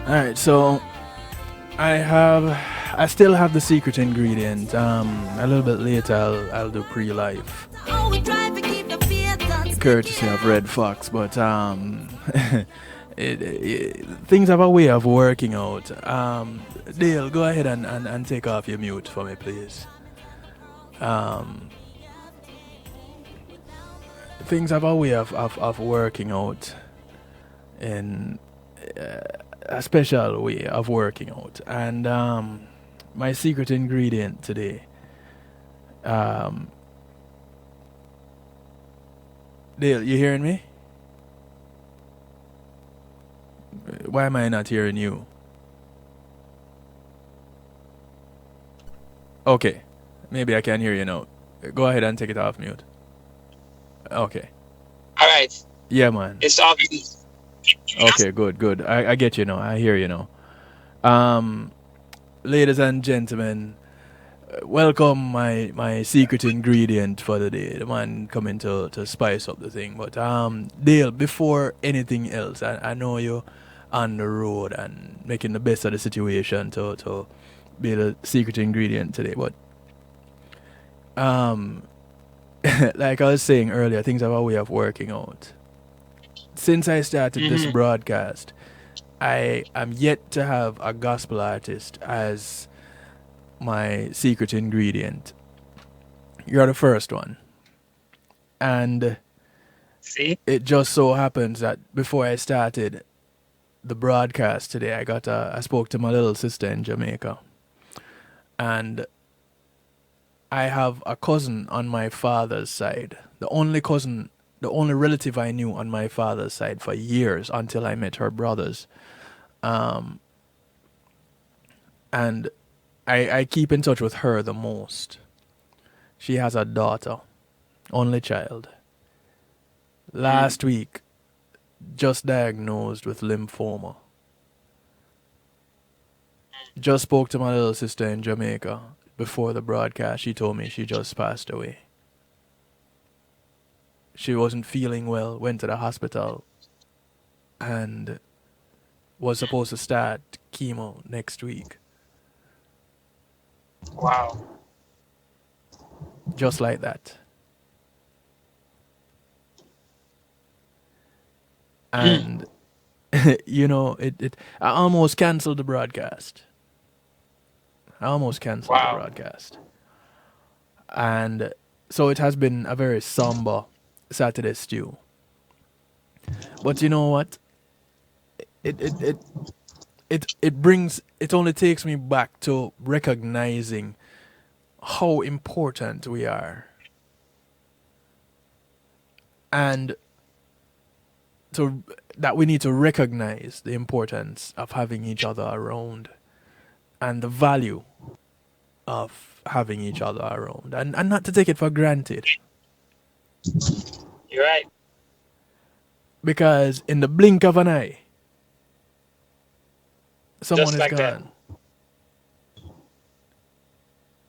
All right, so I still have the secret ingredient. A little bit later, I'll do pre-life, courtesy of Red Fox. But things have a way of working out. Dale, go ahead and take off your mute for me, please. Um, things have a way of working out in a special way of working out. And my secret ingredient today, um, Dale, you hearing me? Why am I not hearing you? Okay, maybe I can hear you now. Go ahead and take it off mute. Okay. All right. Yeah, man. It's obvious. Okay, good. I get you now. I hear you now. Um, ladies and gentlemen, welcome my secret ingredient for the day. The man coming to spice up the thing. But Dale, before anything else, I know you on the road and making the best of the situation to be the secret ingredient today. But um, like I was saying earlier, things have a way of working out. Since I started this Mm-hmm. broadcast, I am yet to have a gospel artist as my secret ingredient. You're the first one. And See? it just so happens that before I started the broadcast today, I spoke to my little sister in Jamaica. And I have a cousin on my father's side. The only relative I knew on my father's side for years until I met her brothers. Um, and I keep in touch with her the most. She has a daughter, only child. Mm. Last week, just diagnosed with lymphoma. Just spoke to my little sister in Jamaica before the broadcast. She told me she just passed away. She wasn't feeling well, went to the hospital, and was supposed to start chemo next week. Wow. Just like that. Mm. And I almost canceled the broadcast. Wow. And so it has been a very somber Saturday stew. But you know what? It it it it only takes me back to recognizing how important we are, and to that we need to recognize the importance of having each other around, and the value of having each other around, and not to take it for granted, You're right. because in the blink of an eye someone Just is like that. gone.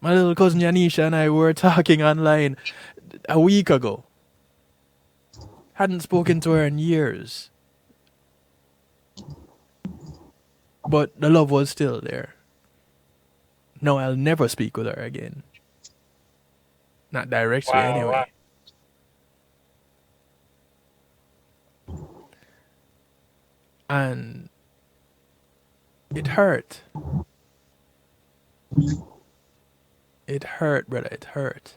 My little cousin Yanisha and I were talking online a week ago. Hadn't spoken to her in years, but the love was still there. No, I'll never speak with her again. Not directly, Wow. Wow. anyway. And it hurt. It hurt, brother. It hurt.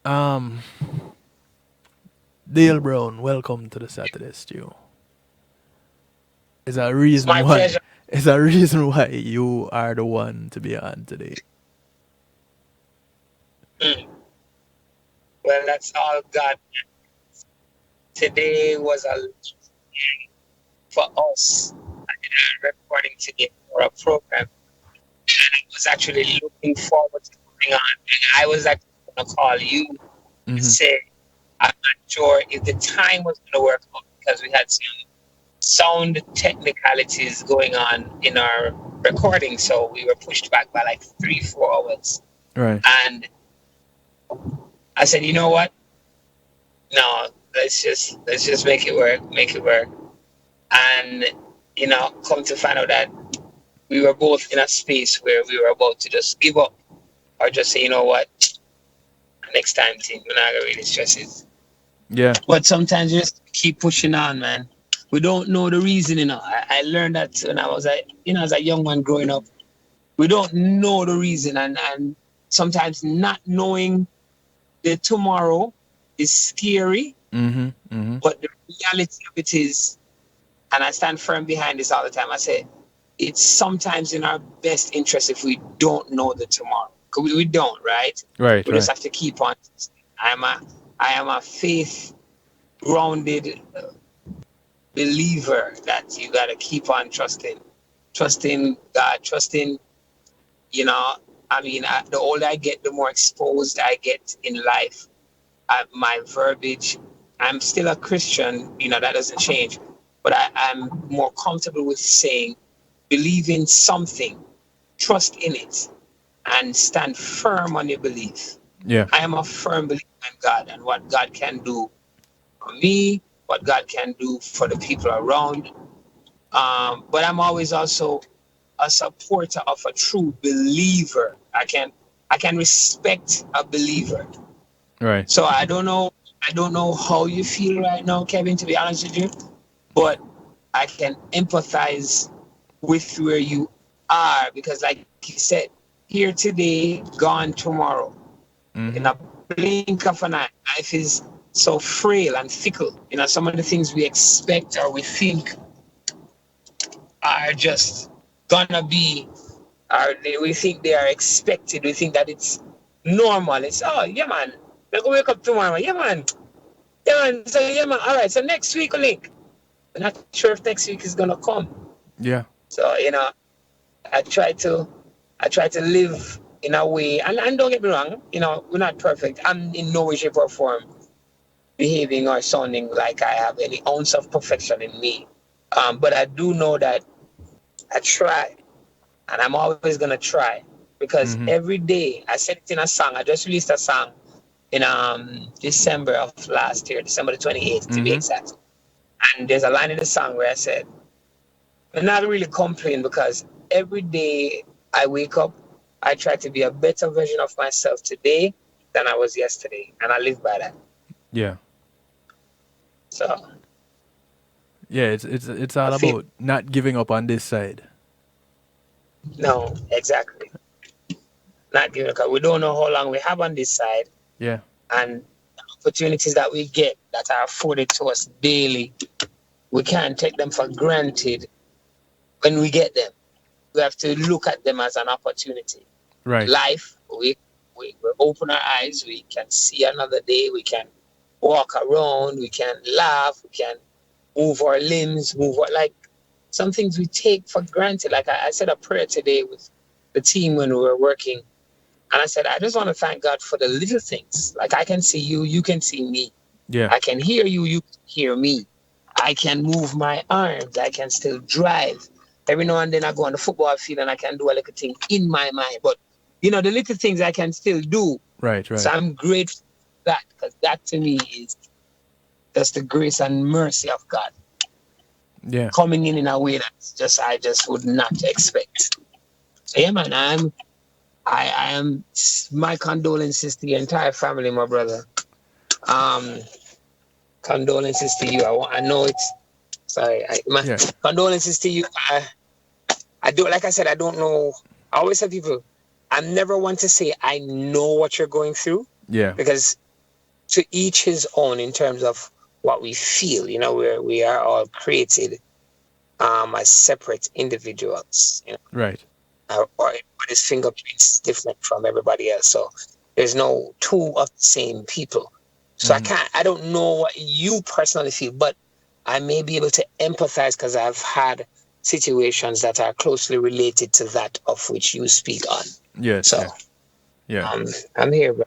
Um, Dale Brown, welcome to the Saturday Stew. Is a It's reason my why. pleasure. Is a reason why you are the one to be on today. Mm. Well, that's all God. Today was a for us recording today for a program. And I was actually looking forward to coming on. And I was actually going to call you and Mm-hmm. say, I'm not sure if the time was going to work out because we had some sound technicalities going on in our recording. So we were pushed back by like 3, 4 hours. Right. And I said, you know what? No, let's just make it work. Make it work. And, come to find out that we were both in a space where we were about to just give up or just say, you know what, next time, team, we're not going to really stress it. Yeah. But sometimes you just keep pushing on, man. We don't know the reason, I learned that when I was as a young man growing up. We don't know the reason, and sometimes not knowing the tomorrow is scary, Mm-hmm. Mm-hmm. but the reality of it is, and I stand firm behind this all the time, I say it's sometimes in our best interest if we don't know the tomorrow. 'Cause we don't, right? Right. We just Right. have to keep on. I am a faith grounded believer that you got to keep on trusting God, trusting, the older I get, the more exposed I get in life. My verbiage, I'm still a Christian, that doesn't change, but I'm more comfortable with saying, believe in something, trust in it, and stand firm on your belief. Yeah. I am a firm believer in God and what God can do for me, what God can do for the people around. But I'm always also a supporter of a true believer. I can respect a believer. Right. So I don't know how you feel right now, Kevin, to be honest with you, but I can empathize with where you are because, like you said, here today, gone tomorrow. In Mm-hmm. a blink of an eye, life is so frail and fickle. Some of the things we expect or we think are just gonna be, we think they are expected. We think that it's normal. It's, oh yeah, man. We're gonna wake up tomorrow. Yeah, man. Yeah, man. So yeah, man. All right. So next week, we'll link. I'm not sure if next week is gonna come. Yeah. So I try to, I try to live in a way, and don't get me wrong. We're not perfect. I'm in no way, shape, or form behaving or sounding like I have any ounce of perfection in me. But I do know that I try, and I'm always gonna try because Mm-hmm. every day I said it in a song. I just released a song in December of last year, December the 28th to be Mm-hmm. exact. And there's a line in the song where I said, I'm not really complaining because every day I wake up, I try to be a better version of myself today than I was yesterday, and I live by that. Yeah. So Yeah. It's I all feel about not giving up on this side. no, exactly. Not giving because we don't know how long we have on this side, Yeah. and opportunities that we get that are afforded to us daily, we can't take them for granted when we get them. We have to look at them as an opportunity. Right. Life, we open our eyes, we can see another day, we can walk around, we can laugh, we can move our limbs, like some things we take for granted. Like I said a prayer today with the team when we were working, and I said, I just want to thank God for the little things. Like I can see you, you can see me. Yeah. I can hear you, you can hear me. I can move my arms, I can still drive. Every now and then I go on the football field and I can do a little thing in my mind. But the little things I can still do. Right. So Right. I'm grateful for that because that to me is just the grace and mercy of God Yeah. coming in a way that I just would not expect. So yeah, man, I am my condolences to your entire family, my brother. Um, Condolences to you. I know it's sorry. My Yeah. condolences to you. I do, like I said, I don't know. I always tell people, I'm never one to say I know what you're going through Yeah. because to each his own in terms of what we feel. We are all created as separate individuals. Right. Or his fingerprints is different from everybody else. So there's no two of the same people. So Mm-hmm. I don't know what you personally feel, but I may be able to empathize because I've had situations that are closely related to that of which you speak on. Yes. So Yeah. Yeah. I'm here, bro.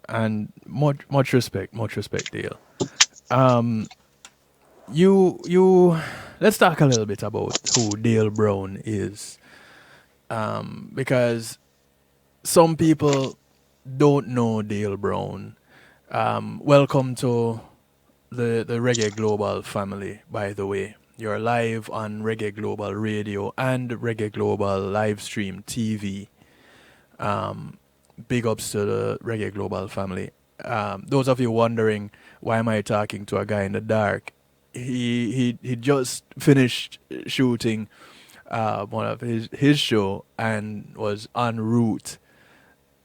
And much respect, Dale. Um, you. Let's talk a little bit about who Dale Brown is, because some people don't know Dale Brown. Welcome to the Reggae Global family, by the way. You're live on Reggae Global Radio and Reggae Global live stream TV. Um, Big ups to the Reggae Global family. Those of you wondering why am I talking to a guy in the dark, he just finished shooting one of his show and was en route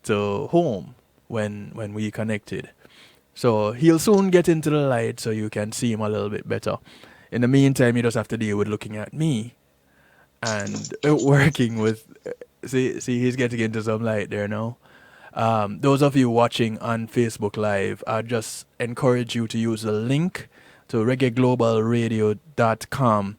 to home when we connected. So he'll soon get into the light so you can see him a little bit better. In the meantime, you just have to deal with looking at me and working with. See, he's getting into some light there now. Those of you watching on Facebook Live, I just encourage you to use the link to reggaeglobalradio.com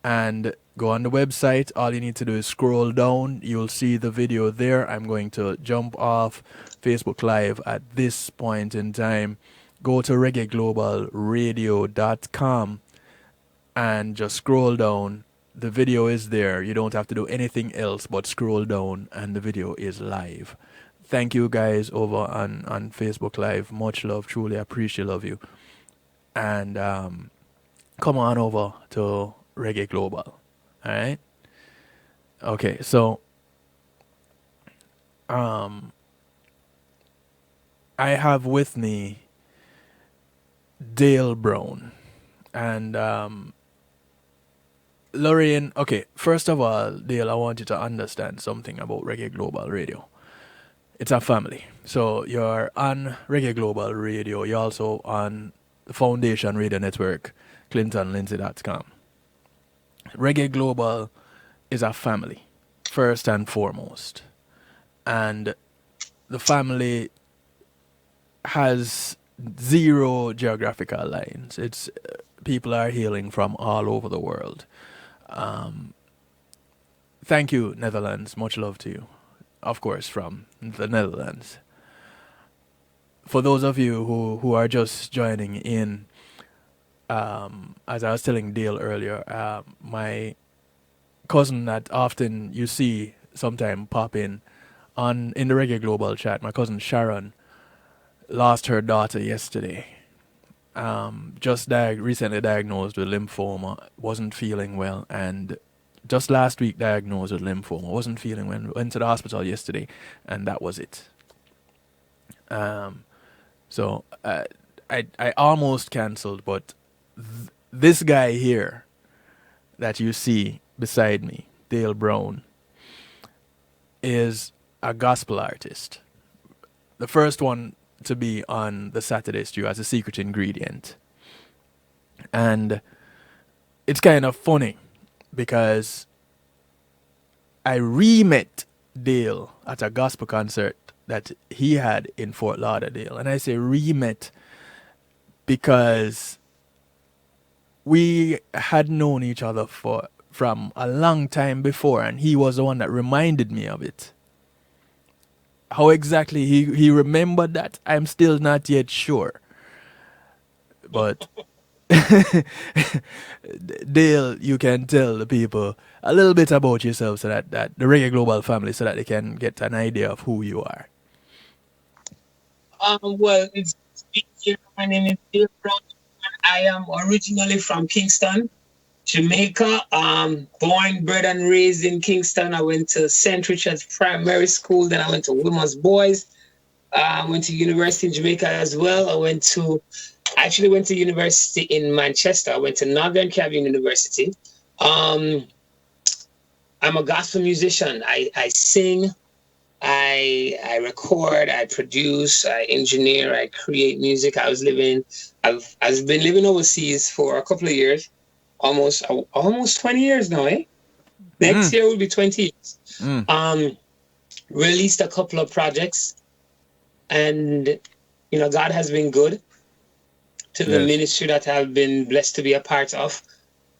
and go on the website. All you need to do is scroll down. You'll see the video there. I'm going to jump off Facebook Live at this point in time. Go to reggaeglobalradio.com and just scroll down. The video is there. You don't have to do anything else but scroll down, and the video is live. Thank you guys over on Facebook Live. Much love. Truly appreciate of you. And come on over to Reggae Global. Alright? Okay, so um I have with me Dale Brown. And Lorraine, okay, first of all, Dale, I want you to understand something about Reggae Global Radio. It's a family. So you're on Reggae Global Radio. You're also on the Foundation Radio Network, ClintonLindsay.com. Reggae Global is a family, first and foremost. And the family has zero geographical lines. It's people are hailing from all over the world. Thank you, Netherlands. Much love to you. Of course, from the Netherlands. For those of you who are just joining in, as I was telling Dale earlier, my cousin that often you see sometime pop in the Reggae Global chat, my cousin Sharon, lost her daughter yesterday. Just recently diagnosed with lymphoma, wasn't feeling well, and just last week diagnosed with lymphoma, wasn't feeling well, went to the hospital yesterday, and that was it. So I almost cancelled, but this guy here that you see beside me, Dale Brown, is a gospel artist. The first one to be on the Saturday Stew as a secret ingredient. And it's kind of funny because I re-met Dale at a gospel concert that he had in Fort Lauderdale. And I say re-met because we had known each other from a long time before, and he was the one that reminded me of it. How exactly he remembered that, I'm still not yet sure. But Dale, you can tell the people a little bit about yourself so that the Reggae Global family, so that they can get an idea of who you are. Well, it's my name is Dale Brown. I am originally from Kingston, Jamaica. Born, bred, and raised in Kingston. I went to St. Richard's Primary School. Then I went to Wilmer's Boys. I went to university in Jamaica as well. I actually went to university in Manchester. I went to Northern Caribbean University. I'm a gospel musician. I sing, I record, I produce, I engineer, I create music. I've been living overseas for a couple of years, almost 20 years now, eh? Next year will be 20 years. Released a couple of projects, and God has been good to the ministry that I've been blessed to be a part of.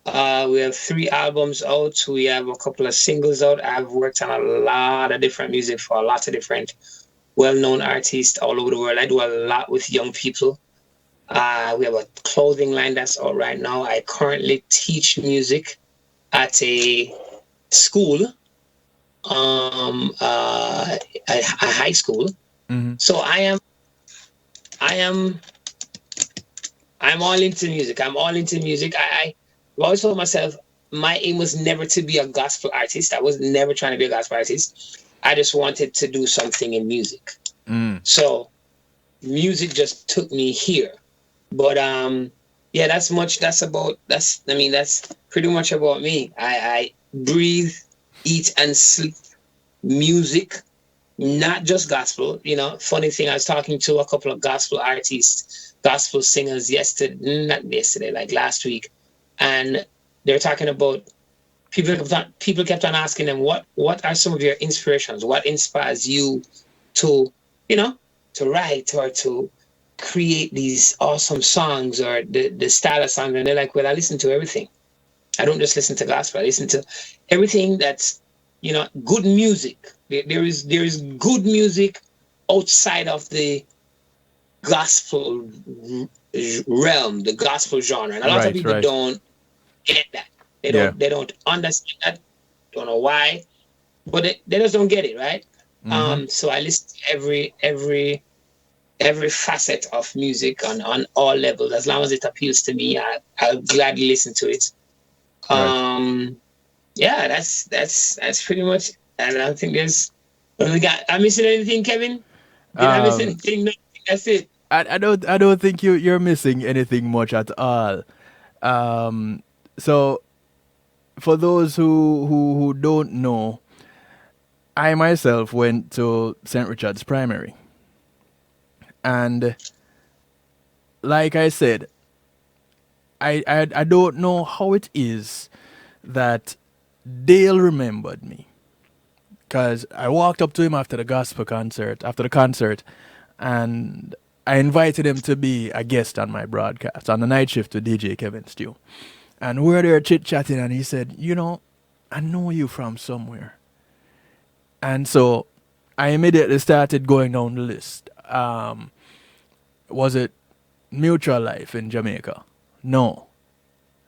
We have 3 albums out. We have a couple of singles out. I've worked on a lot of different music for a lot of different well-known artists all over the world. I do a lot with young people. We have a clothing line that's out right now. I currently teach music at a school, a high school. Mm-hmm. So I'm all into music. I'm all into music. I always told myself my aim was never to be a gospel artist. I was never trying to be a gospel artist. I just wanted to do something in music. Mm. So music just took me here. But yeah, that's pretty much about me. I breathe, eat and sleep music, not just gospel. Funny thing, I was talking to a couple of gospel artists, gospel singers yesterday, not yesterday, like last week, and they're talking about people kept on asking them what are some of your inspirations, what inspires you to you know to write or to create these awesome songs or the style of song, and they're like, well, I listen to everything. I don't just listen to gospel. I listen to everything that's good music. There is good music outside of the gospel realm, the gospel genre, and a lot of Right, people right. don't get that. They Yeah. don't they don't understand that. Don't know why, but they just don't get it, right? Mm-hmm. So I listen to every facet of music on all levels. As long as it appeals to me, I'll gladly listen to it. Right. Um, yeah, that's pretty much. And I don't think there's. I'm missing anything, Kevin? Did I miss Um, anything? No, that's it. I don't think you're missing anything much at all. Um, so for those who don't know, I myself went to St. Richard's Primary, and like I said, I don't know how it is that Dale remembered me, because I walked up to him after the concert, and I invited him to be a guest on my broadcast on the night shift with DJ Kevin Stew. And we were there chit chatting, and he said, I know you from somewhere. And so I immediately started going down the list. Was it Mutual Life in Jamaica? No.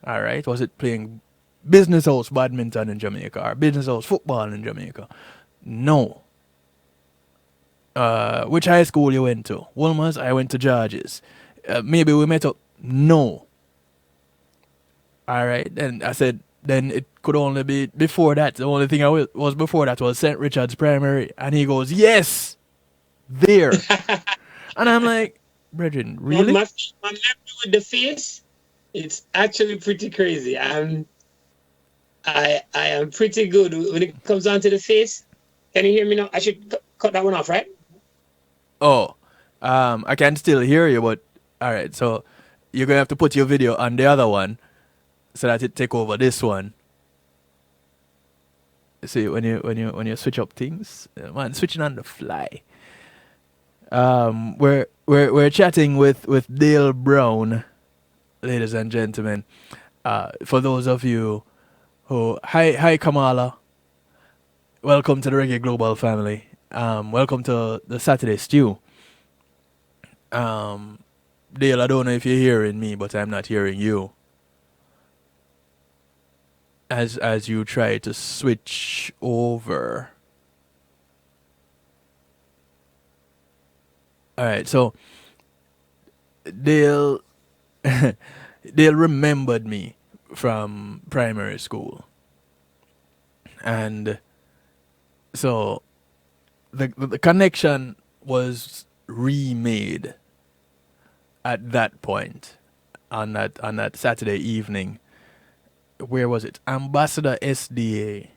All right. Was it playing Business House badminton in Jamaica or Business House football in Jamaica? No. Which high school you went to? Wolmer's. I went to George's. Maybe we met up. No. All right. Then I said, then it could only be before that. The only thing was before that was St. Richard's Primary. And he goes, yes, there. And I'm like, brethren, my, really? my my memory with the face, it's actually pretty crazy. I am pretty good when it comes down to the face. Can you hear me now? I should cut that one off, right? Oh, I can still hear you, but all right. So you're gonna have to put your video on the other one so that it take over this one. See, when you switch up things, man, switching on the fly. We're chatting with Dale Brown, ladies and gentlemen. For those of you who hi Kamala, welcome to the Reggae Global family. Welcome to the Saturday Stew. Um, Dale, I don't know if you're hearing me, but I'm not hearing you. As you try to switch over. All right, so Dale Dale remembered me from primary school, and so the connection was remade at that point on that Saturday evening. Where was it? Ambassador SDA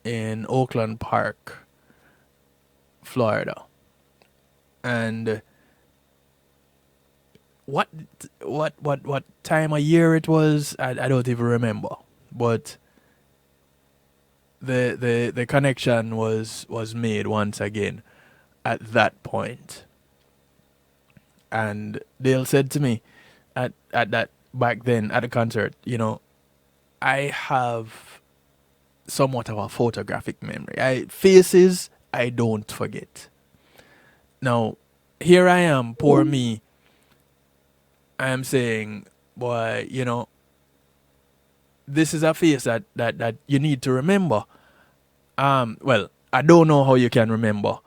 in Oakland Park, Florida. And what what time of year it was, I don't even remember. But the connection was made once again at that point. And Dale said to me at that back then at the concert, I have somewhat of a photographic memory. Faces I don't forget. Now, here I am, poor me. I am saying, boy, this is a face that you need to remember. Well, I don't know how you can remember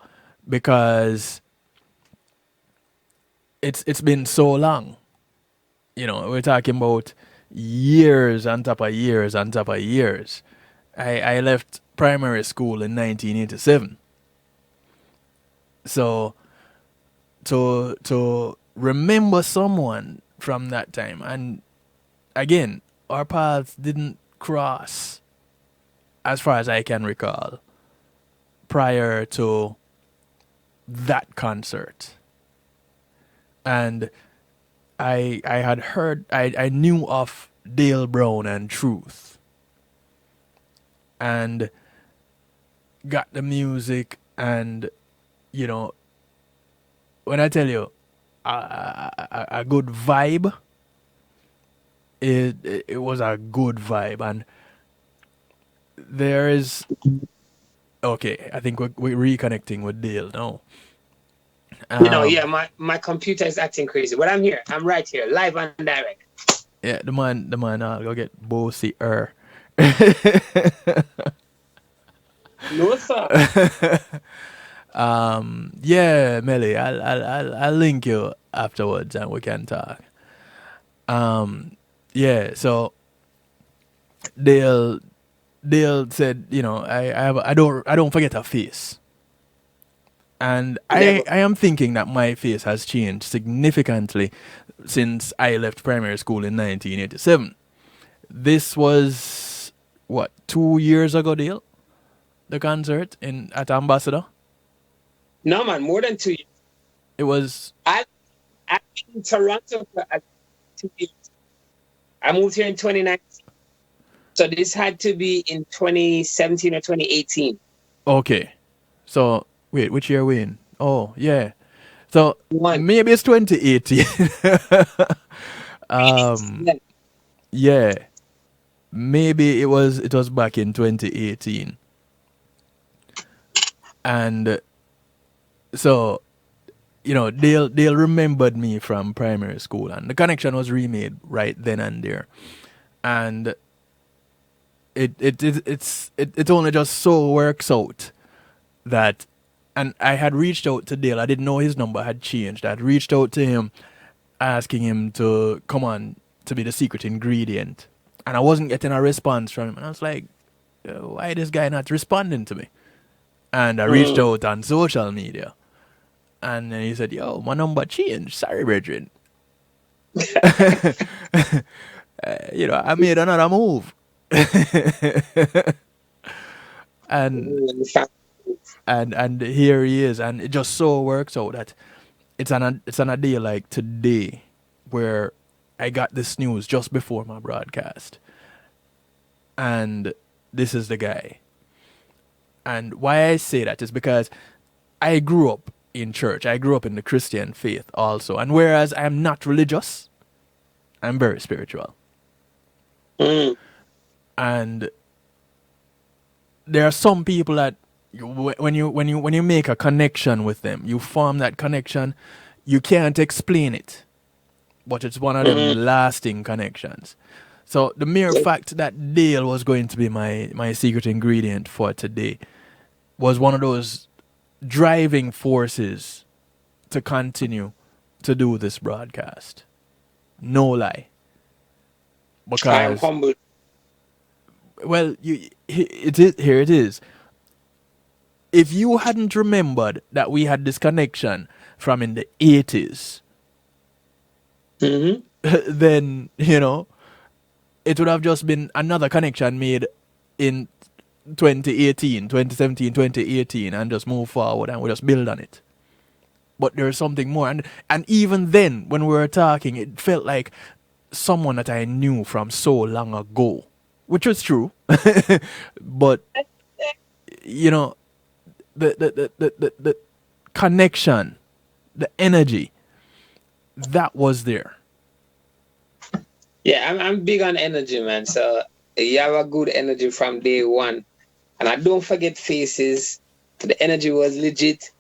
because it's been so long. We're talking about years on top of years on top of years. I left primary school in 1987. So to remember someone from that time, and again, our paths didn't cross as far as I can recall prior to that concert. And I had heard, I knew of Dale Brown and Truth, and got the music, and you know, when I tell you a good vibe, it was a good vibe. And there is, okay, I think we're reconnecting with Dale now. Yeah, my computer is acting crazy, but I'm here. I'm right here, live and direct. Yeah, the man, go get bossy er. No, sir. Yeah, Melly, I'll link you afterwards and we can talk. Yeah, so Dale Dale said, I don't forget a face. And Never. I am thinking that my face has changed significantly since I left primary school in 1987. This was, what, 2 years ago, Dale? The concert at Ambassador? No, man, more than 2 years. It was, I, I've been in Toronto for 2 years. I moved here in 2019. So this had to be in 2017 or 2018. okay. So, wait, which year are we in? Oh, yeah. So, One. maybe it's 2018. um, Yeah. yeah. Maybe it was back in 2018. And so, Dale remembered me from primary school, and the connection was remade right then and there. And it only just so works out that, and I had reached out to Dale. I didn't know his number had changed. I'd reached out to him asking him to come on to be the secret ingredient, and I wasn't getting a response from him. And I was like, why this guy not responding to me? And I reached out on social media, and then he said, "Yo, my number changed. Sorry, brethren." I made another move, and and here he is, and it just so works out that it's on a day like today where I got this news just before my broadcast, and this is the guy. And why I say that is because I grew up in church. I grew up in the Christian faith also, and whereas I am not religious, I'm very spiritual. Mm. And there are some people that when you make a connection with them, you form that connection. You can't explain it, but it's one of them lasting connections. So the mere fact that Dale was going to be my secret ingredient for today was one of those driving forces to continue to do this broadcast. No lie. I am Because, humbled. well, here it is. If you hadn't remembered that we had this connection from in the 80s, Hmm. then, it would have just been another connection made in 2018, 2017, 2018, and just move forward and we just build on it. But there's something more. And even then, when we were talking, it felt like someone that I knew from so long ago, which was true. But, you know, the connection, the energy, that was there. Yeah, I'm big on energy, man. So you have a good energy from day one. And I don't forget faces. The energy was legit.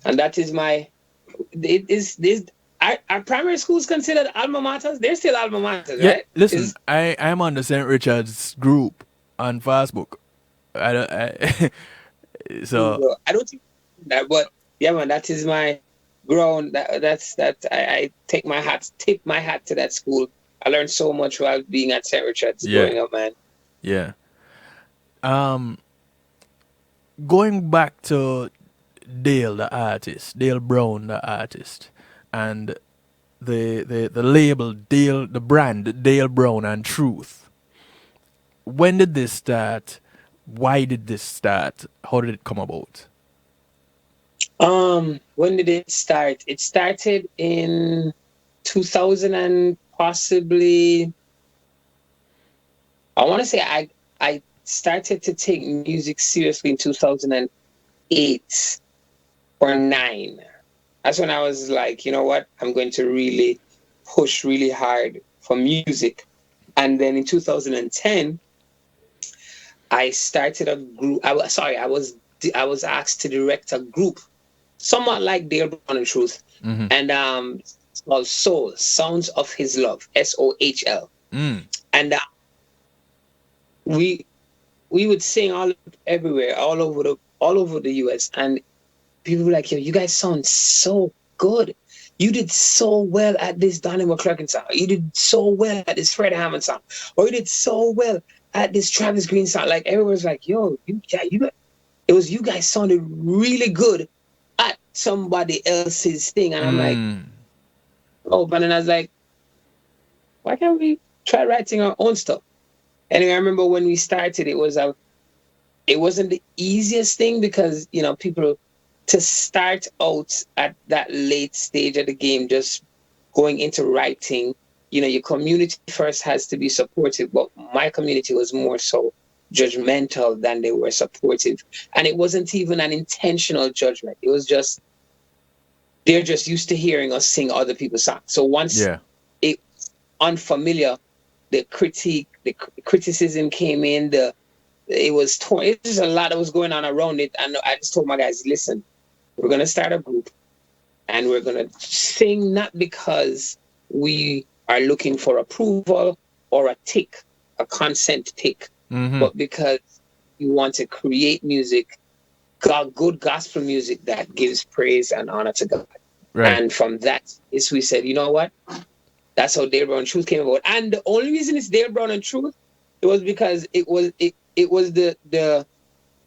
And that is it is this our primary schools considered alma maters? They're still alma maters, Yeah, right? listen, I'm on the St. Richard's group on Facebook. I don't, so, I don't think that, but yeah, man, that is my ground. That's I tip my hat to that school I learned so much while being at St. Richard's Yeah, growing up, man. yeah. Um, Going back to Dale, the artist, Dale Brown, the artist, and the label Dale, the brand Dale Brown and Truth. When did this start? Why did this start? How did it come about? When did it start? It started in 2000 and possibly, I want to say I started to take music seriously in 2008 or 9. That's when I was like, you know what? I'm going to really push really hard for music. And then in 2010, I started a group. I was asked to direct a group, somewhat like Dale Brown and Truth, Mm-hmm. and it's called Soul Sounds of His Love, SOHL, Mm. and we we would sing all everywhere, all over the US, and people were like, "Yo, you guys sound so good. You did so well at this Donnie McClurkin song. You did so well at this Fred Hammond song, or you did so well at this Travis Green song." Like everyone's like, "Yo, it was you guys sounded really good at somebody else's thing," and I'm like, Mm. "Oh," but then I was like, "Why can't we try writing our own stuff?" Anyway, I remember when we started, it wasn't the easiest thing because people to start out at that late stage of the game, just going into writing, your community first has to be supportive, but my community was more so judgmental than they were supportive. And it wasn't even an intentional judgment. It was just, they're just used to hearing us sing other people's songs. So once Yeah. it's unfamiliar, the criticism came in, it was torn. It was just a lot that was going on around it. And I just told my guys, listen, we're going to start a group and we're going to sing not because we are looking for approval or a consent tick, Mm-hmm. but because we want to create music, good gospel music that gives praise and honor to God. Right. And from that is we said, you know what? That's how Dale Brown and Truth came about. And the only reason it's Dale Brown and Truth, it was because it was the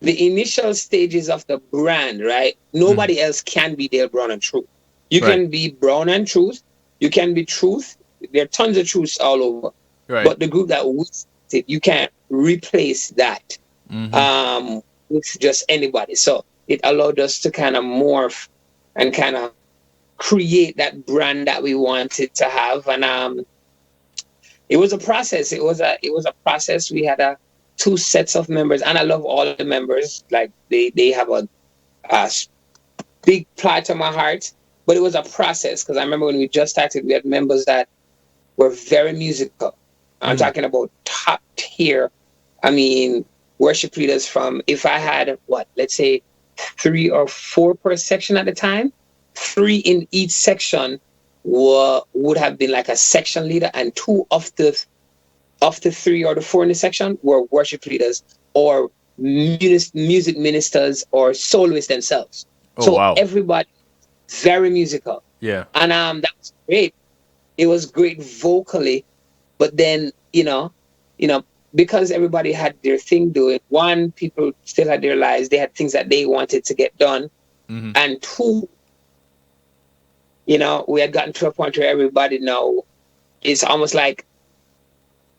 initial stages of the brand, right? Nobody else can be Dale Brown and Truth. You Right. can be Brown and Truth. You can be Truth. There are tons of truths all over. Right. But the group that we started, you can't replace that Mm-hmm. with just anybody. So it allowed us to kind of morph and kind of create that brand that we wanted to have. And it was a process. It was a process. We had two sets of members, and I love all the members. Like they have a big part of my heart. But it was a process because I remember when we just started, we had members that were very musical. I'm talking about top tier. I mean, worship leaders from, if I had let's say 3 or 4 per section at the time, 3 in each section would have been like a section leader, and 2 of the 3 or the 4 in the section were worship leaders or music ministers or soloists themselves. Oh, So wow. everybody very musical, Yeah. and that was great. It was great vocally, but then because everybody had their thing doing. One, people still had their lives; they had things that they wanted to get done, Mm-hmm. and 2, we had gotten to a point where everybody now it's almost like,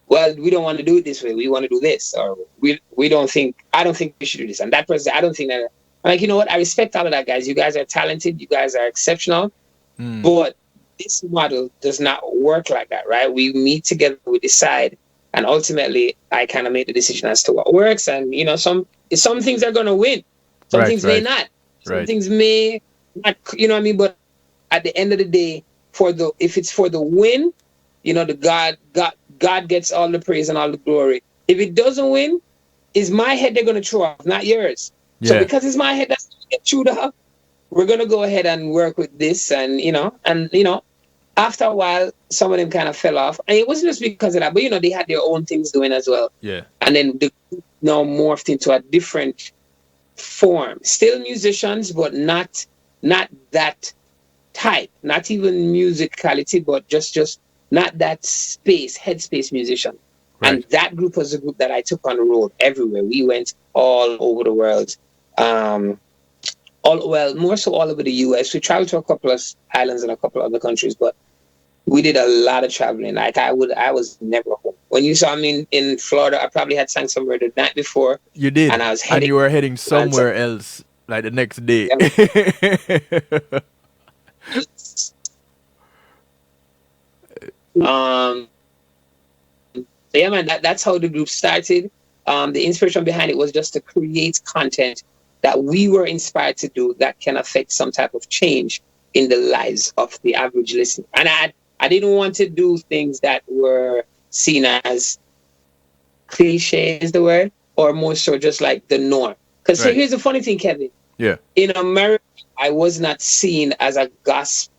well, we don't want to do it this way. We want to do this, or we don't think. I don't think we should do this. And that person, I don't think that. I'm like, you know what? I respect all of that, guys. You guys are talented. You guys are exceptional. But this model does not work like that, right? We meet together, we decide, and ultimately, I kind of made the decision as to what works. And some things are going to win, some Right, things may right. not, some Right. things may not. You know what I mean? But at the end of the day, if it's for the win, the God gets all the praise and all the glory. If it doesn't win, it's my head they're going to throw off, not yours. So Yeah. because it's my head that's going to get chewed off, we're going to go ahead and work with this. And after a while, some of them kind of fell off. And it wasn't just because of that, but they had their own things doing as well. Yeah. And then the group now morphed into a different form. Still musicians, but not that type. Not even musicality, but just not that space, headspace musician. And Right. that group was a group that I took on the road everywhere. We went all over the world. Um, more so all over the US. We traveled to a couple of islands and a couple of other countries, but we did a lot of traveling. Like I was never home. When you saw me in Florida, I probably had sang somewhere the night before, You did. and I was And heading you were heading on to somewhere else like the next day. yeah, um. So yeah, man, that's how the group started. The inspiration behind it was just to create content that we were inspired to do that can affect some type of change in the lives of the average listener. And I didn't want to do things that were seen as cliche is the word, or more so just like the norm. Because Right. here's the funny thing, Kevin. Yeah. In America, I was not seen as a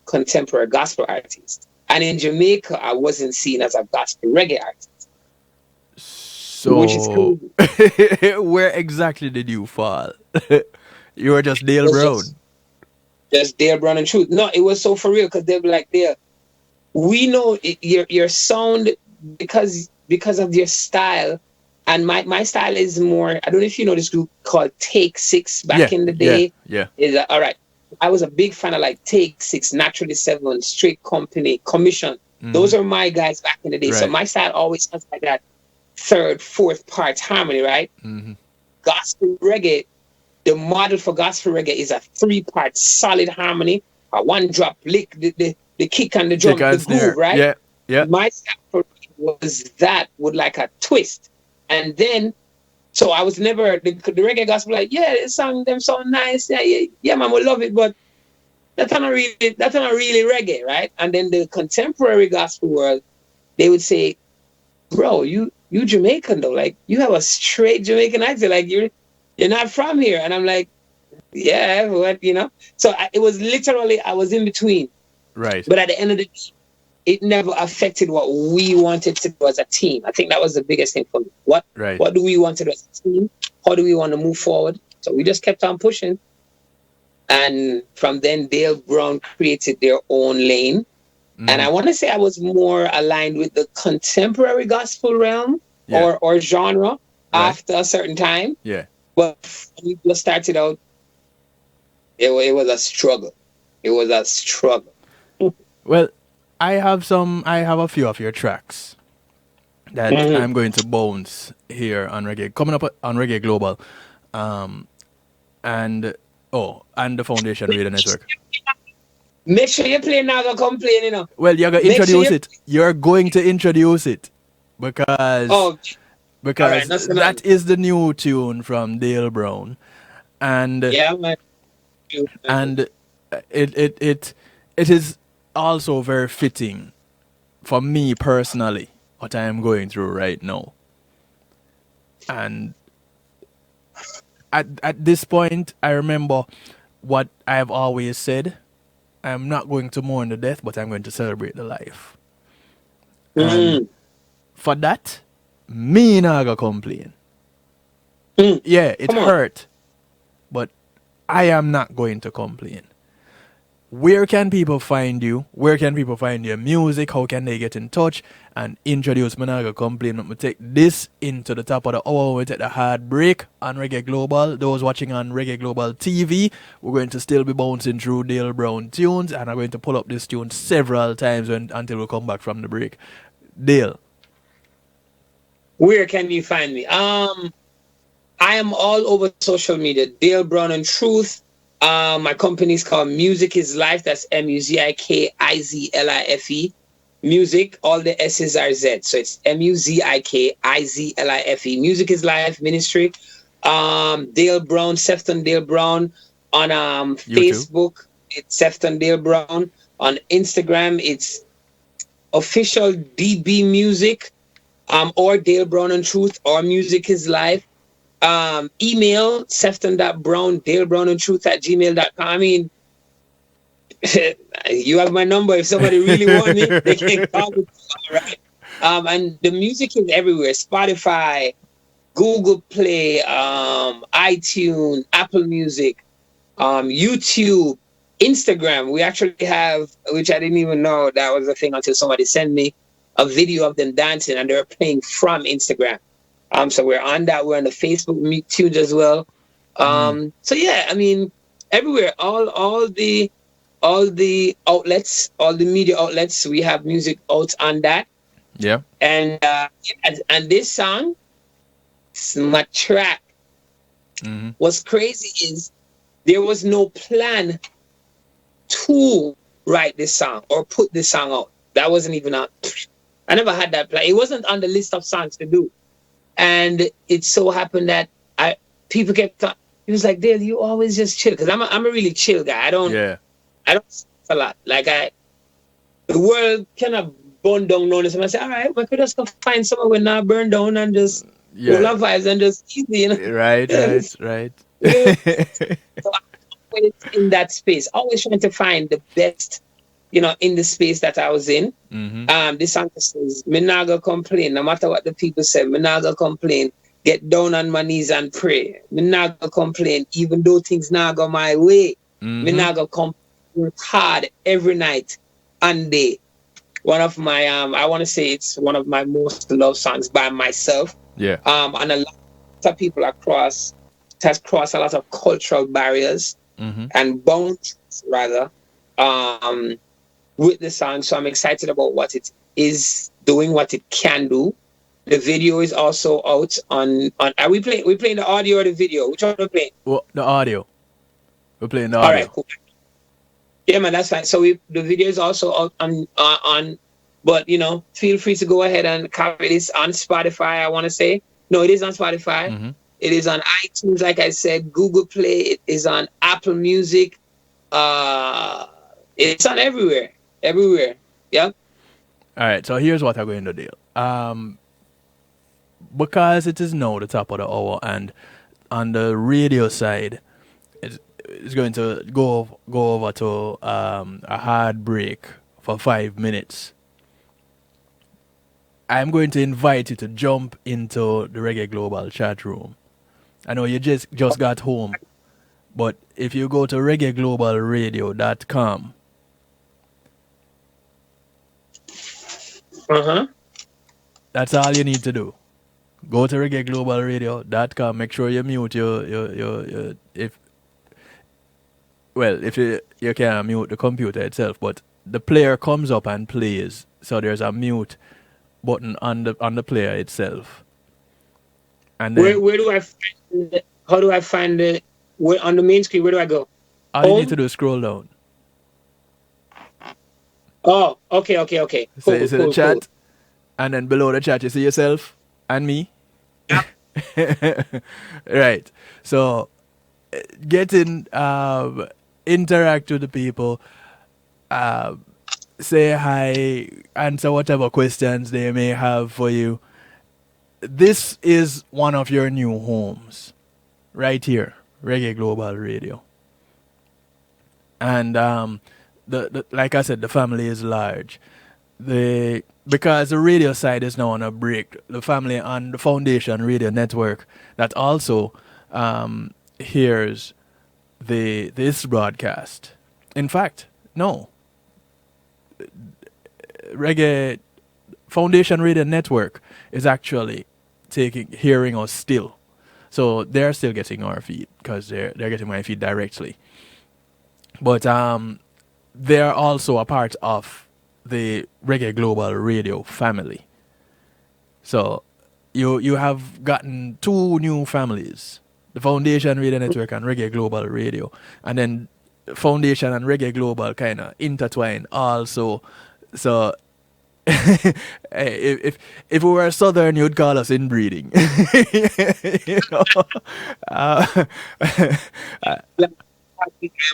contemporary gospel artist. And in Jamaica, I wasn't seen as a gospel reggae artist, which is So, crazy. where exactly did you fall? You were just It Dale was Brown. just Dale Brown and Truth. No, it was so for real because they'll be like, Dale, we know your sound because of your style. And my style is more, I don't know if you know this group called Take Six back Yeah, in the yeah, day. yeah. Is all right. I was a big fan of like Take Six, Naturally Seven, Straight Company, Commission. Hmm. Those are my guys back in the day. So Right. my style always has like that third, fourth part harmony, right? Hmm. Gospel reggae, the model for gospel reggae is a three-part solid harmony, a one drop lick, the kick and the Kick drum, the and groove, snare. right? Yeah, yeah. My style was that with like a twist. And then so I was never the reggae gospel like, yeah, it sound them so nice. Yeah, yeah, yeah, man, we love it, but that's not really reggae, right? And then the contemporary gospel world, they would say, bro, you Jamaican though, like you have a straight Jamaican accent, like you're not from here. And I'm like, yeah, what So it was literally I was in between, Right, but at the end of the day, it never affected what we wanted to do as a team. I think that was the biggest thing for me. right. What do we want to do as a team? How do we want to move forward? So we just kept on pushing. And from then, Dale Brown created their own lane. And Hmm. I want to say I was more aligned with the contemporary gospel realm Yeah, or genre right. after a certain time. Yeah. But when we just started out, it was a struggle. It was a struggle. Well, I have a few of your tracks that Mhm. I'm going to bounce here on Reggae, coming up on Reggae Global, um, and and the Foundation Radio Network. Make sure you play Naga Complain. Well, you're gonna Make sure introduce you. it. You're going to introduce it because Oh, all right. because That's that is the new tune from Dale Brown, and yeah, man. and it is also very fitting for me personally what I am going through right now. And at this point, I remember what I've always said. I'm not going to mourn the death, but I'm going to celebrate the life. And Mm, for that, me not gonna complain. mm. Yeah, it Come on. hurt, but I am not going to complain. Where can people find you? Where can people find your music? How can they get in touch and introduce Managa Complain? Let me take this into the top of the hour. We take the hard break on Reggae Global. Those watching on Reggae Global TV, we're going to still be bouncing through Dale Brown tunes, and I'm going to pull up this tune several times until we come back from the break. Dale. Where can you find me? I am all over social media. Dale Brown and Truth. My company is called Music is Life. That's MUZIKIZLIFE. Music, all the S's are Z. So it's MUZIKIZLIFE. Music is Life Ministry. Dale Brown, Sefton Dale Brown. On YouTube. Facebook, it's Sefton Dale Brown. On Instagram, it's official DB Music. Or Dale Brown and Truth, or Music is Life. Email Sefton.Brown, DaleBrownandTruth@gmail.com. I mean, you have my number. If somebody really want me, they can call me. All right. And the music is everywhere: Spotify, Google Play, iTunes, Apple Music, YouTube. Instagram, we actually have, which I didn't even know that was a thing until somebody sent me a video of them dancing, and they were playing from Instagram. So we're on that. We're on the Facebook Meet Tunes as well. So yeah, I mean, everywhere, all the outlets, all the media outlets, we have music out on that. Yeah. And this song, my track, what's crazy is there was no plan to write this song or put this song out. That wasn't even on. I never had that plan. It wasn't on the list of songs to do. And it so happened that people kept talking. He was like, Dale, you always just chill. Because I'm a really chill guy. I don't sleep a lot. Like the world kind of burned down on us. And I said, all right, we could just go find somewhere where not burn down and just roll our vibes and just easy, you know? Right. So I'm always in that space, always trying to find the best, you know, in the space that I was in. This song says, me not gonna complain, no matter what the people say, me not gonna complain. Get down on my knees and pray. Me not gonna complain, even though things not go my way. Me not gonna complain. Work hard every night and day. One of my I want to say it's one of my most loved songs by myself. Yeah. And a lot of people across, it has crossed a lot of cultural barriers and boundaries rather with the song. So I'm excited about what it is doing, what it can do. The video is also out on are we playing the audio or the video? Which one are we playing? Well, the audio. We're playing the audio. All right, cool. Yeah, man, that's fine. So the video is also out on, but you know, feel free to go ahead and copy this on Spotify. I want to say no, it is on Spotify. It is on iTunes, like I said, Google Play. It is on Apple Music. It's on everywhere. Yep. All right. So here's what I'm going to do. Because it is now the top of the hour, and on the radio side, it's going to go over to a hard break for 5 minutes. I'm going to invite you to jump into the Reggae Global chat room. I know you just got home, but if you go to reggaeglobalradio.com, that's all you need to do. Go to reggaeglobalradio.com. Make sure you mute your if you can't mute the computer itself, but the player comes up and plays. So there's a mute button on the player itself. And then where do I find it? How do I find it? Where on the main screen? Where do I go? All you need to do is scroll down. Oh, okay. So you see the chat, and then below the chat you see yourself and me. Right. So get in, interact with the people, say hi, answer whatever questions they may have for you. This is one of your new homes, right here, Reggae Global Radio. And the like I said, the family is large. Because the radio side is now on a break, the family on the Foundation Radio Network that also hears this broadcast. In fact, no. Reggae Foundation Radio Network is actually hearing us still. So they're still getting our feed because they're getting my feed directly. But they're also a part of the Reggae Global Radio family. So you have gotten two new families, the Foundation Radio Network and Reggae Global Radio. And then Foundation and Reggae Global kind of intertwine also. So if we were Southern, you'd call us inbreeding. You know? I'm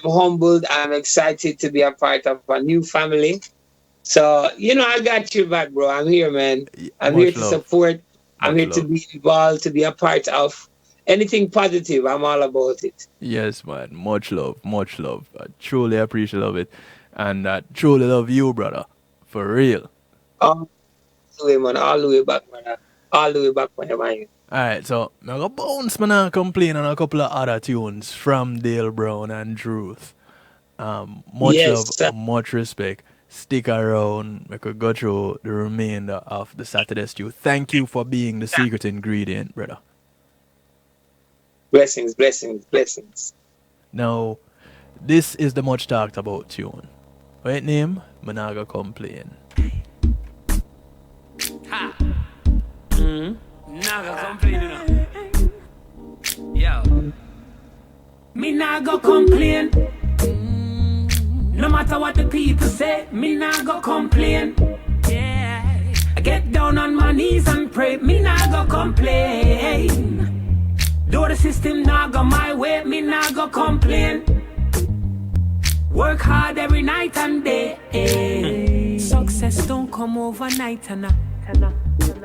humbled. I'm excited to be a part of a new family. So, you know, I got your back, bro. I'm here, man. I'm here to support. I'm here to be involved, to be a part of anything positive. I'm all about it. Yes, man. Much love. I truly appreciate it. And I truly love you, brother. For real. All the way, man. All the way back, man. All the way back, man. Alright, so I'm going to bounce, man, and complain on a couple of other tunes from Dale Brown and Truth. Much love, Yes, much respect. Stick around. We could go through the remainder of the Saturday stew. Thank you for being the secret ingredient, brother. blessings, blessings, blessings. Now, this is the much talked about tune. Right name? Managa complain. Ha. Naga complain, you know. Yo. Me nah go complain. No matter what the people say, me nah go complain. Yeah. I get down on my knees and pray, me nah go complain. Though the system nah go my way, me nah go complain. Work hard every night and day. Success don't come overnight,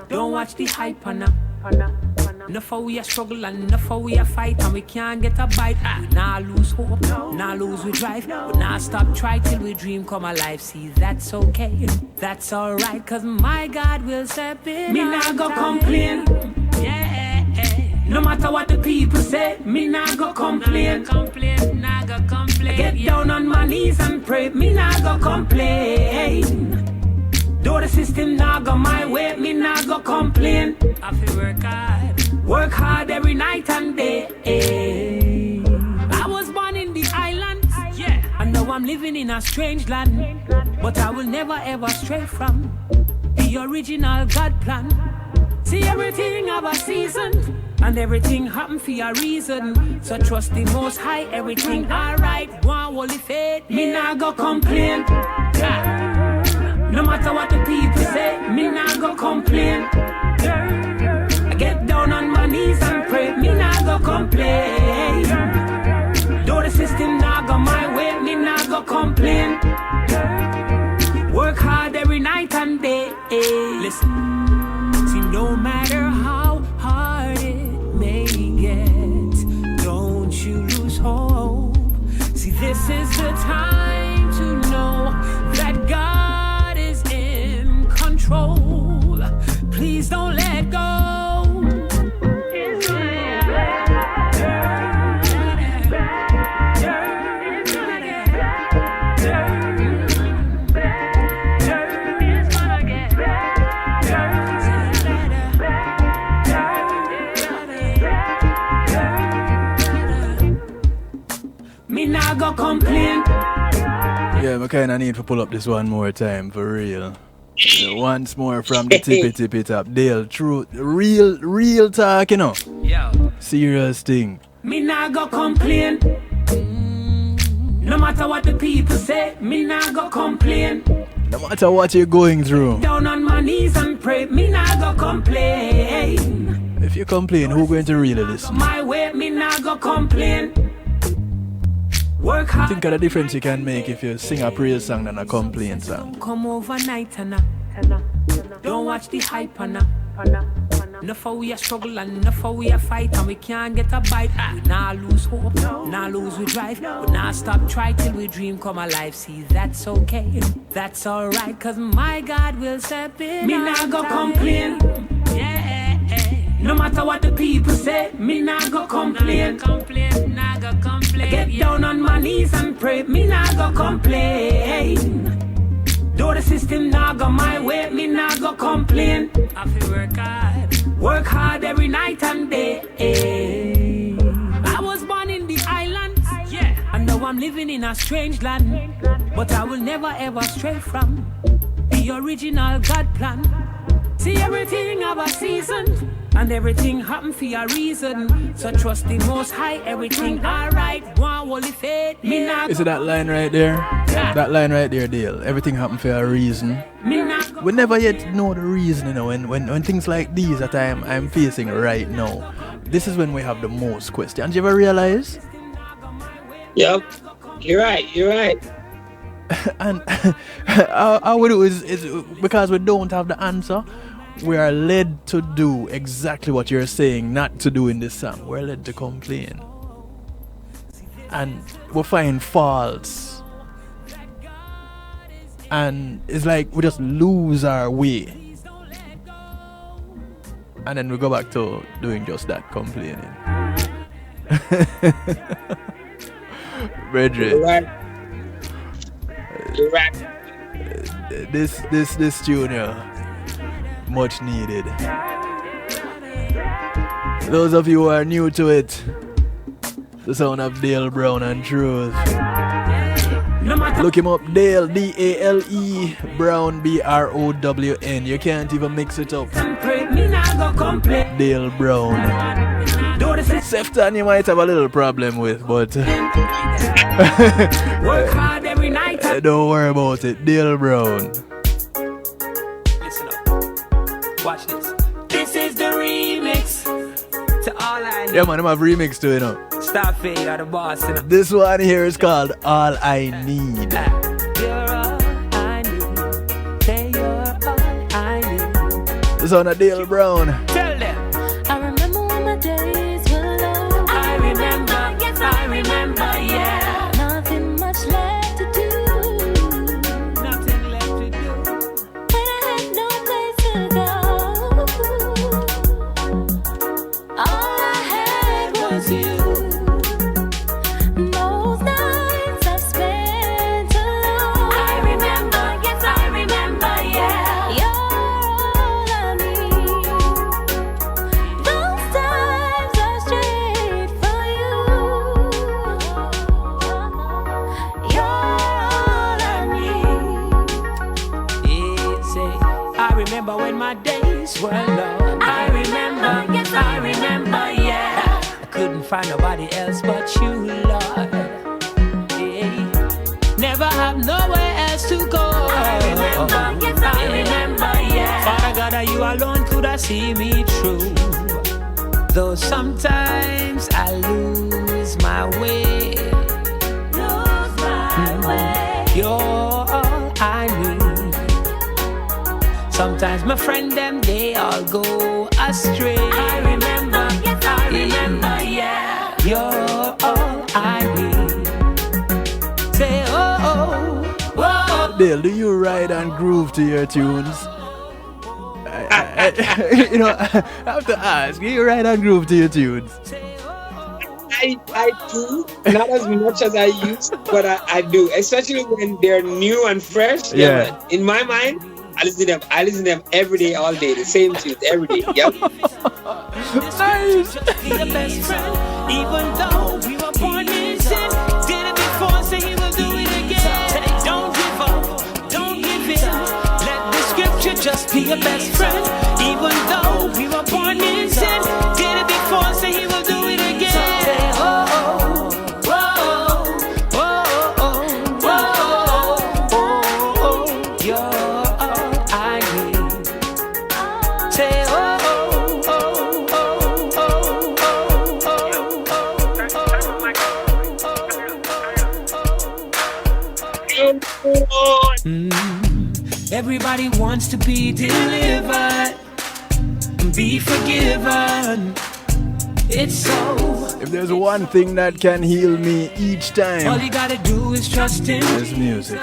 don't watch the hype, enough of we a struggle and enough of we a fight, and we can't get a bite. We nah lose hope, nah lose we drive, but nah stop try till we dream come alive. See, that's okay, that's alright, cause my God will step in. Me nah go complain. Yeah. No matter what the people say, me nah go complain. Nah go complain. I get down on my knees and pray, me nah go complain. Though the system nah go my way, me nah go complain. I feel work hard every night and day. I was born in the islands, yeah, and now I'm living in a strange land. But I will never ever stray from the original God plan. See, everything have a season, and everything happen for a reason. So trust the Most High, everything alright. One holy faith, me nah go complain. No matter what the people say, me nah go complain. I get down on my knees and pray, me nah go complain. Though the system nah go my way, me nah go complain. Work hard every night and day. Listen, see, no matter how hard it may get, don't you lose hope. See, this is the time to know that God is in control. Please don't let go. Me nah go complain. Yeah, I kind of need to pull up this one more time for real. Once more from the tippy top. Dale, true, real talk, you know. Yo. Serious thing. Me nah go complain. No matter what the people say, me nah go complain. No matter what you're going through. Down on my knees and pray, me nah go complain. If you complain, who going to really listen? My way, me nah go complain. Work hard. Think of the difference you can make if you sing a praise song than a complaint song. Come overnight, don't watch the hype, enough of we a struggle and enough of we a fight, and we can't get a bite. We nah lose hope, nah lose we drive, but nah stop try till we dream come alive. See, that's okay, that's alright, cause my God will step in. Me nah go complain. Yeah. No matter what the people say, me nah go complain. Nah go complain. I get down on my knees and pray, me nah go complain. Though the system nah go my way, me nah go complain. I feel work hard every night and day. I was born in the islands, yeah, and now I'm living in a strange land. But I will never ever stray from the original God plan. See, everything have a season, and everything happen for a reason. So trust the Most High, everything alright. One holy faith, me not. Is it that line right there? That line right there, Dale. Everything happened for a reason. We never yet know the reason, you know, when things like these that I'm facing right now. This is when we have the most questions. You ever realize? Yep, you're right. And how we do is because we don't have the answer, we are led to do exactly what you're saying not to do in this song. We're led to complain. And we find faults. And it's like we just lose our way. And then we go back to doing just that, complaining. Brethren. Right. Right. This tune, much needed. Those of you who are new to it, the sound of Dale Brown and Truth. Look him up, Dale, D-A-L-E, Brown, B-R-O-W-N. You can't even mix it up. Dale Brown. Sefton you might have a little problem with, but Work hard every night. don't worry about it. Dale Brown. Listen up. Watch this. This is the remix to All I Need. Yeah, man, I'm have remix to it, Stop fake, you're the boss, you know. This one here is called All I Need. You're all I need. Say you're all I need. The sound of Dale Brown. Tell them. I remember when my days were low. I remember, yes, I remember, yeah. Nothing much left to do. Nothing left to do. When I had no place to go. All I had was you. Those nights I've spent alone. I remember, yes, I remember, yeah. You're all I need. Those times I strayed for you. You're all I need. Yeah, say, I remember when my days were low. I remember, yes, I remember, yeah. I couldn't find nobody else but you, Lord. Yeah. Never have nowhere else to go. I remember, yes, I remember, yeah. Father God, you alone could have see me through. Though sometimes I lose my way. Lose my way. You're all I need. Sometimes my friend them they all go astray. I remember, yes, I remember, yeah. You're all I need. Say oh, oh. Dale, do you ride and groove to your tunes? I have to ask, do you ride and groove to your tunes? I do, not as much as I used, but I do, especially when they're new and fresh. Yeah. Man. In my mind, I listen to them every day, all day, the same tunes every day. Yep. Nice. Be your best friend, even though we were born in sin. Did it before, say he will do it again. Say, don't give up, don't give in. Let the scripture just be your best friend, even though we were born in sin. Did it before, say he will do it again. Say, oh, oh, oh, oh, oh, oh, oh, you're all I need. Say, oh, oh, oh, oh, everybody wants to be delivered, be forgiven. It's so. If there's one thing that can heal me each All time, you gotta do is trust in it's music.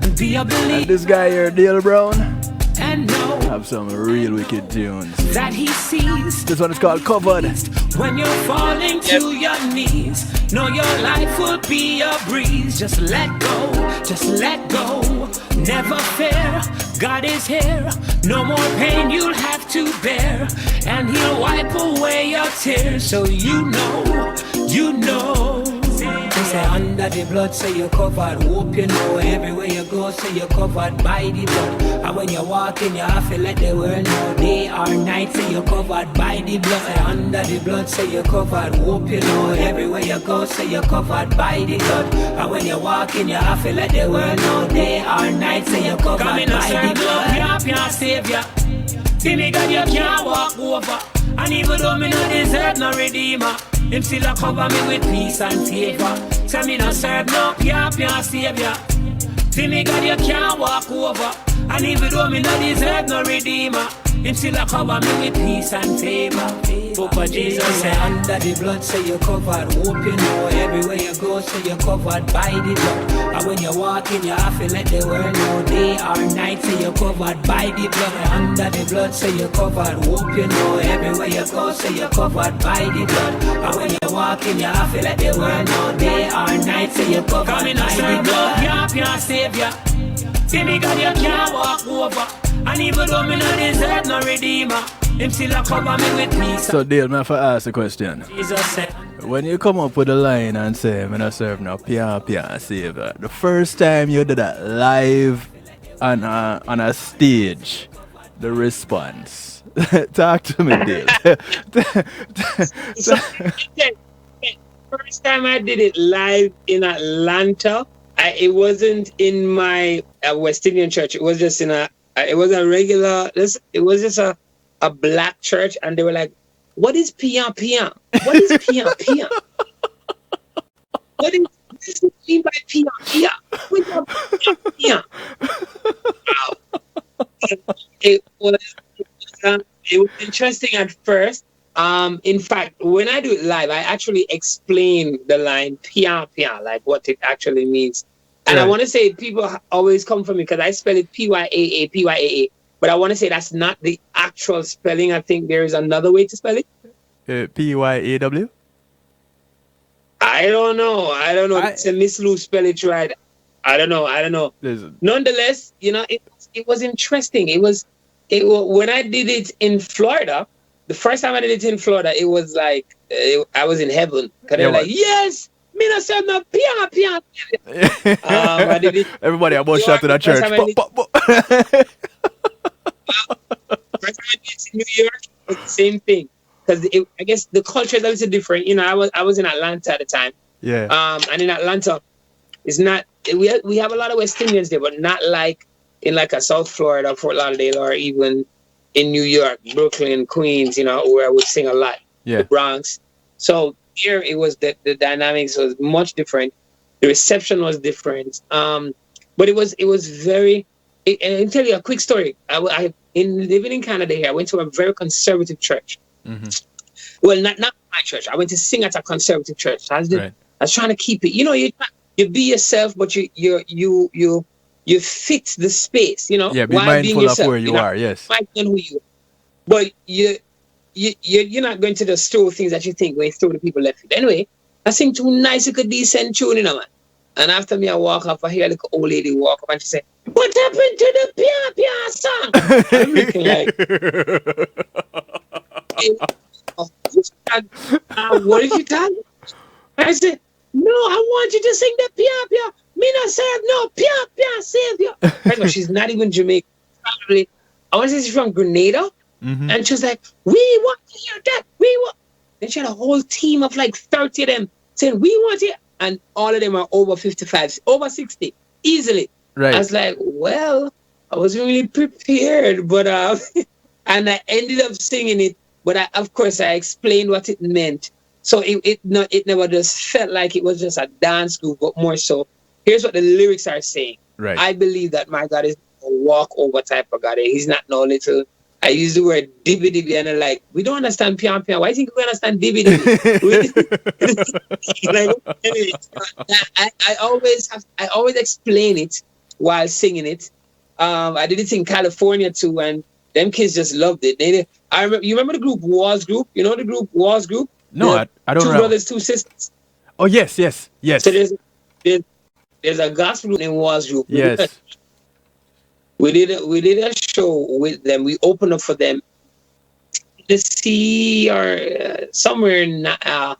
and be a And believer this guy here, Dale Brown, and know have some real wicked tunes. that he sees This one is called Covered. when you're falling to your knees. Know your life will be a breeze. Just let go, just let go. Never fear, God is here. No more pain you'll have to bear, and he'll wipe away your tears. So you know, you know. They say under the blood, say you're covered. Hope you know everywhere you go, say you're covered by the blood. And when you're walking, you have to let the world know day or night, say you're covered by the blood. Say under the blood, say you're covered. Hope you know everywhere you go, say you're covered by the blood. And when you're walking, you have to let the world know day or night, say you're covered by the blood. Can't save ya. See me God, you can't walk over. And even though me no deserve no redeemer, him still a cover me with peace and favor. Say me no serve no can't savior. See me God, you can't walk over. And even though me no deserve no redeemer, him still a cover me with peace and favor. book of Jesus say, under the blood say you're covered. Hope you know everywhere you go say you're covered by the blood. And when you walk in you have to let the world know day or night say you're covered by the blood. Under the blood say you're covered. Hope you know everywhere you go say you're covered by the blood. And when you walk in you have to let the world know day or night say you're covered by the blood. Can't save ya. See me God you can't walk over. And even though me no deserve no redeemer, him still a cover me with peace. So Dale, me have to ask a question. Jesus said, when you come up with a line and say, I'm not serve no Pia Savior, the first time you did that live on a stage, the response. Talk to me, Dale. First time I did it live in Atlanta, it wasn't in my West Indian church. It was just in it was a regular, it was just a black church, and they were like, what is Pia Pia? What is Pia Pia? What is this mean by Pia Pia? What is Pia Pia? Wow. It was interesting at first. In fact, when I do it live, I actually explain the line Pia Pia, like what it actually means. And I want to say people always come for me because I spell it P-Y-A-A, P-Y-A-A. But I want to say that's not the actual spelling. I think there is another way to spell it. P-Y-A-W? I don't know. It's a Miss Lou spell it right. I don't know. Listen. Nonetheless, it was interesting. It was when I did it in Florida, the first time I did it in Florida, it was like I was in heaven. Because they're like, yes! Me not say no Pia Pia. I did it. Everybody about shot to that church. First time I did it in New York, it was the same thing. Because I guess the culture is a little different. I was in Atlanta at the time. Yeah. And in Atlanta, it's not. We have a lot of West Indians there, but not like in like a South Florida, Fort Lauderdale, or even in New York, Brooklyn, Queens. Where I would sing a lot. Yeah. The Bronx. So here it was the dynamics was much different. The reception was different. But it was very. And I'll tell you a quick story. I in living in Canada here, I went to a very conservative church. Mm-hmm. Well, not my church. I went to sing at a conservative church. I was trying to keep it. You be yourself, but you fit the space. Yeah, be mindful of where you are. Yes. Mindful who you are. But you're not going to just throw things that you think when you throw the people left. Anyway, I sing two nice, decent tune, man. And after me, I walk up. I hear like an old lady walk up and she say, "What happened to the Pia Pia song?" I'm looking like, what did you tell me? I said, "No, I want you to sing the Pia Pia. Me not serve no Pia Pia Savior." First of all, she's not even Jamaican. Probably, I want to say she's from Grenada. Mm-hmm. And she was like, "We want to hear that. We want." Then she had a whole team of like 30 of them saying, "We want it." And all of them are over 55, over 60, easily. Right. I was like, well, I wasn't really prepared, but and I ended up singing it. But of course, I explained what it meant. So it never just felt like it was just a dance group, but more so. Here's what the lyrics are saying. Right. I believe that my God is a walk-over type of God. He's not no little. I use the word dibby dibby, and they're like, we don't understand pian pian. Why do you think we understand dibby dibby? Anyway, I always explain it while singing it. I did it in California too, and them kids just loved it. You remember the group Wars Group? You know the group Wars Group? No, I don't know. Two brothers, two sisters. Oh yes. So there's a gospel group named Wars Group. Yes. We did a show with them. We opened up for them. The sea or somewhere in it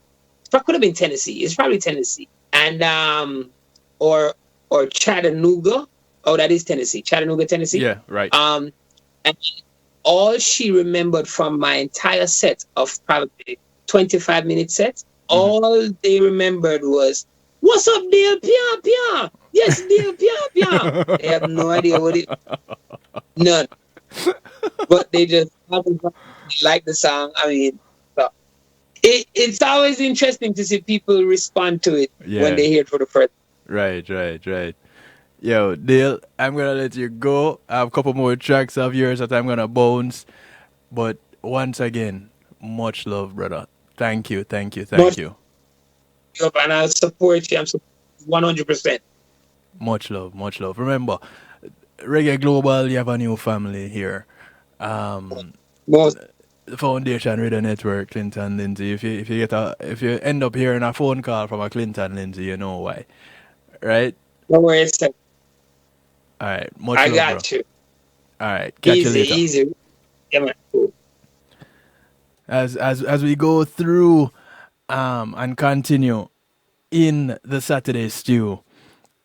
could have been Tennessee. It's probably Tennessee, and or Chattanooga. Oh, that is Tennessee. Chattanooga, Tennessee. Yeah, right. And all she remembered from my entire set of probably 25-minute set, all they remembered was, "What's up, Dale? Pia Pia. Yes, Dale, Pia Pia." They have no idea what it. None. But they just like the song. I mean, so it's always interesting to see people respond to it when they hear it for the first. Right. Yo, Dale, I'm gonna let you go. I have a couple more tracks of yours that I'm gonna bounce. But once again, Much love, brother. Thank you. Much love, and I'll support you. I'm 100%. Much love. Remember, Reggae Global, you have a new family here. Most The Foundation Radio Network, Clinton Lindsay. If you end up hearing a phone call from a Clinton Lindsay, you know why, right? no worries, sir. All right, much I love, got bro. you. All right, catch you later. Easy. Yeah, man. Cool. As we go through and continue in the Saturday stew,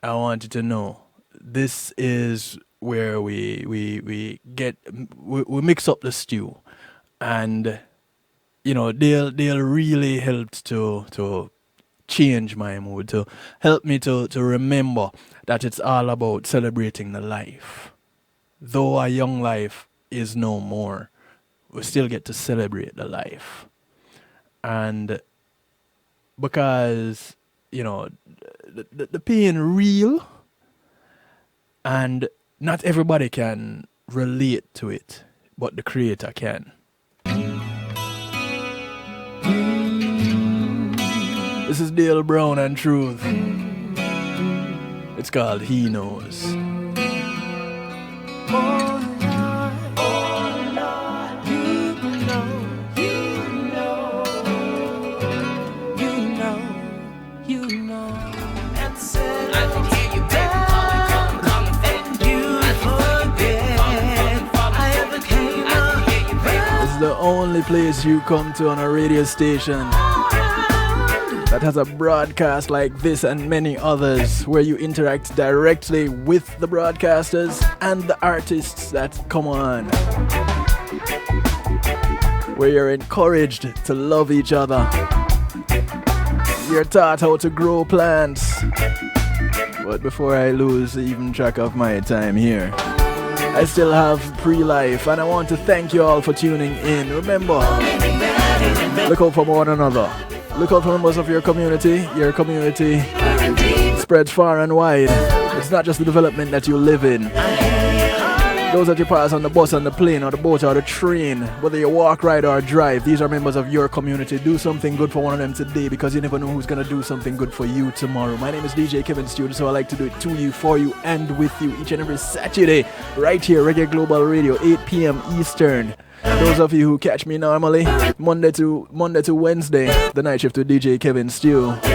I want you to know this is where we mix up the stew, and they'll really help to change my mood, to help me to remember that it's all about celebrating the life. Though our young life is no more, we still get to celebrate the life. And because, the pain real, and not everybody can relate to it, but the Creator can. This is Dale Brown and Truth. It's called He Knows. The only place you come to on a radio station that has a broadcast like this and many others, where you interact directly with the broadcasters and the artists that come on, where you're encouraged to love each other, you're taught how to grow plants. But before I lose even track of my time here, I still have pre-life, and I want to thank you all for tuning in. Remember, look out for one another. Look out for members of your community. Your community spreads far and wide. It's not just the development that you live in. Those that you pass on the bus, on the plane, or the boat, or the train, whether you walk, ride, or drive, these are members of your community. Do something good for one of them today, because you never know who's going to do something good for you tomorrow. My name is DJ Kevin Stewart, so I like to do it to you, for you, and with you each and every Saturday, right here, Reggae Global Radio, 8 p.m. Eastern. Those of you who catch me normally, Monday to Wednesday, the night shift with DJ Kevin Stew. I'm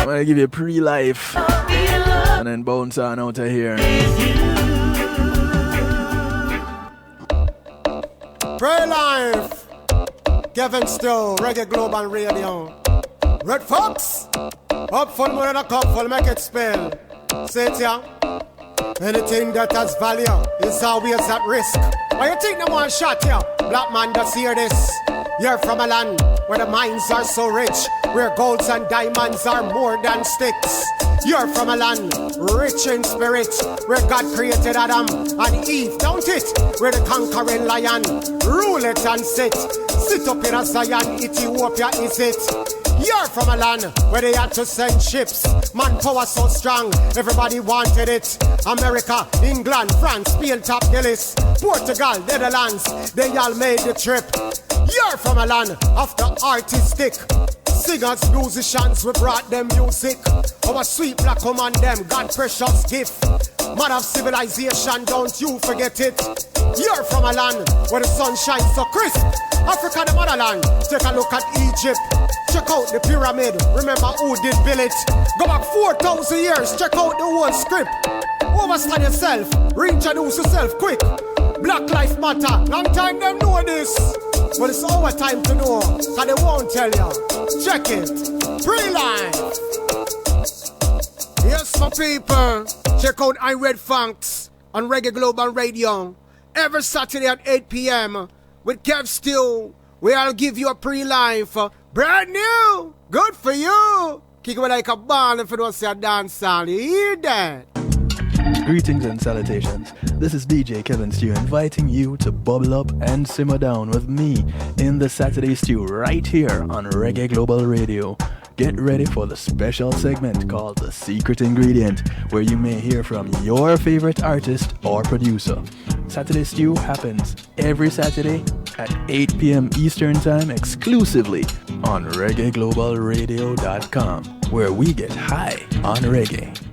going to give you a pre-life and then bounce on out of here. Pre-life, Kevin Stew, Reggae Global Radio. Red Fox, up for more than a couple, make it spell. Say it, yeah. Anything that has value is always at risk. Why you think no one shot you? Black man, just hear this. You're from a land where the mines are so rich, where golds and diamonds are more than sticks. You're from a land rich in spirit, where God created Adam and Eve, don't it? Where the conquering lion rule it and sit. Sit up in a Zion, Ethiopia is it? You're from a land where they had to send ships. Manpower so strong, everybody wanted it. America, England, France, Spain, top the list. Portugal, Netherlands, they all made the trip. You're from a land of the artistic. Singers, musicians, we brought them music. Our sweet black woman, them God precious gift. Man of civilization, don't you forget it. You're from a land where the sun shines so crisp. Africa, the motherland. Take a look at Egypt. Check out the pyramid. Remember who did build it. Go back 4,000 years. Check out the whole script. Overstand yourself. Reintroduce yourself quick. Black Life Matter. Long time them know this. But it's our time to know. Cause they won't tell you. Check it. Pre-life. Yes, my people. Check out I Red Funks on Reggae Global Radio. Every Saturday at 8 p.m. with Kev Stew. We'll give you a pre-life. Brand new. Good for you. Kick it like a ball if you don't see a dance song. You hear that? Greetings and salutations. This is DJ Kevin Stew inviting you to bubble up and simmer down with me in the Saturday Stew right here on Reggae Global Radio. get ready for the special segment called The Secret Ingredient, where you may hear from your favorite artist or producer. Saturday Stew happens every Saturday at 8 p.m. Eastern Time exclusively on ReggaeGlobalRadio.com, where we get high on reggae.